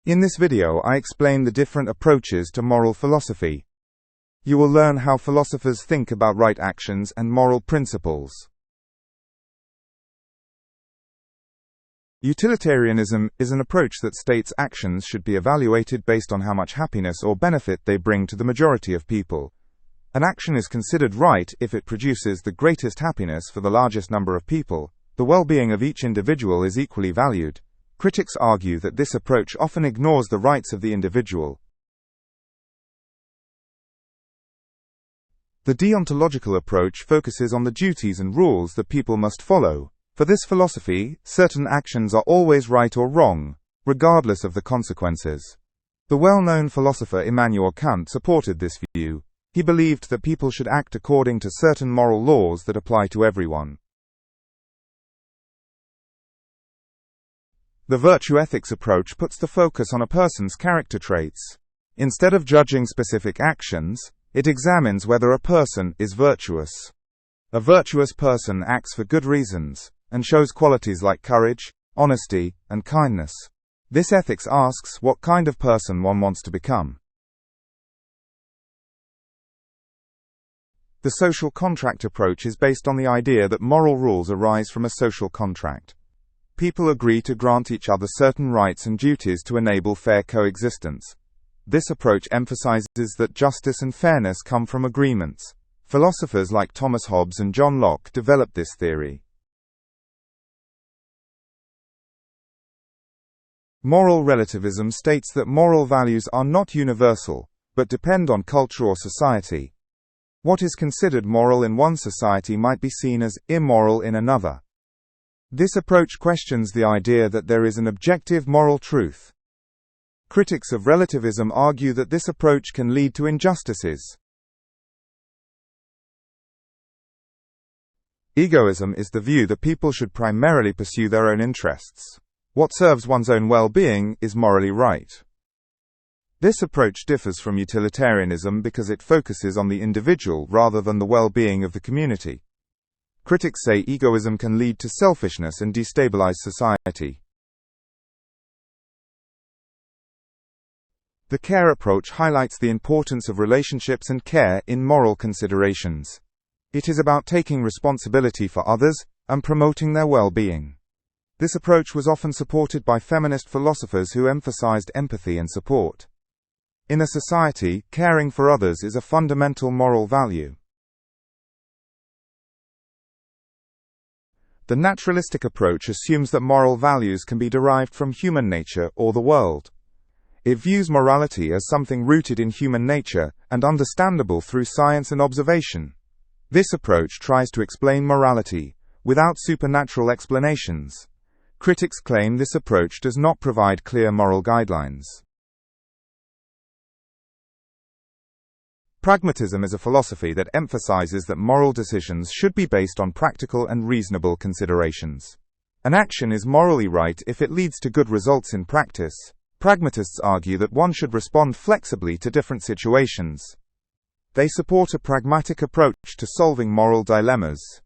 In this video I explain the different approaches to moral philosophy. You will learn how philosophers think about right actions and moral principles. Utilitarianism is an approach that states actions should be evaluated based on how much happiness or benefit they bring to the majority of people. An action is considered right if it produces the greatest happiness for the largest number of people. The well-being of each individual is equally valued. Critics argue that this approach often ignores the rights of the individual. The deontological approach focuses on the duties and rules that people must follow. For this philosophy, certain actions are always right or wrong, regardless of the consequences. The well-known philosopher Immanuel Kant supported this view. He believed that people should act according to certain moral laws that apply to everyone. The virtue ethics approach puts the focus on a person's character traits. Instead of judging specific actions, it examines whether a person is virtuous. A virtuous person acts for good reasons, and shows qualities like courage, honesty, and kindness. This ethics asks what kind of person one wants to become. The social contract approach is based on the idea that moral rules arise from a social contract. People agree to grant each other certain rights and duties to enable fair coexistence. This approach emphasizes that justice and fairness come from agreements. Philosophers like Thomas Hobbes and John Locke developed this theory. Moral relativism states that moral values are not universal, but depend on culture or society. What is considered moral in one society might be seen as immoral in another. This approach questions the idea that there is an objective moral truth. Critics of relativism argue that this approach can lead to injustices. Egoism is the view that people should primarily pursue their own interests. What serves one's own well-being is morally right. This approach differs from utilitarianism because it focuses on the individual rather than the well-being of the community. Critics say egoism can lead to selfishness and destabilize society. The care approach highlights the importance of relationships and care in moral considerations. It is about taking responsibility for others and promoting their well-being. This approach was often supported by feminist philosophers who emphasized empathy and support. In a society, caring for others is a fundamental moral value. The naturalistic approach assumes that moral values can be derived from human nature or the world. It views morality as something rooted in human nature and understandable through science and observation. This approach tries to explain morality without supernatural explanations. Critics claim this approach does not provide clear moral guidelines. Pragmatism is a philosophy that emphasizes that moral decisions should be based on practical and reasonable considerations. An action is morally right if it leads to good results in practice. Pragmatists argue that one should respond flexibly to different situations. They support a pragmatic approach to solving moral dilemmas.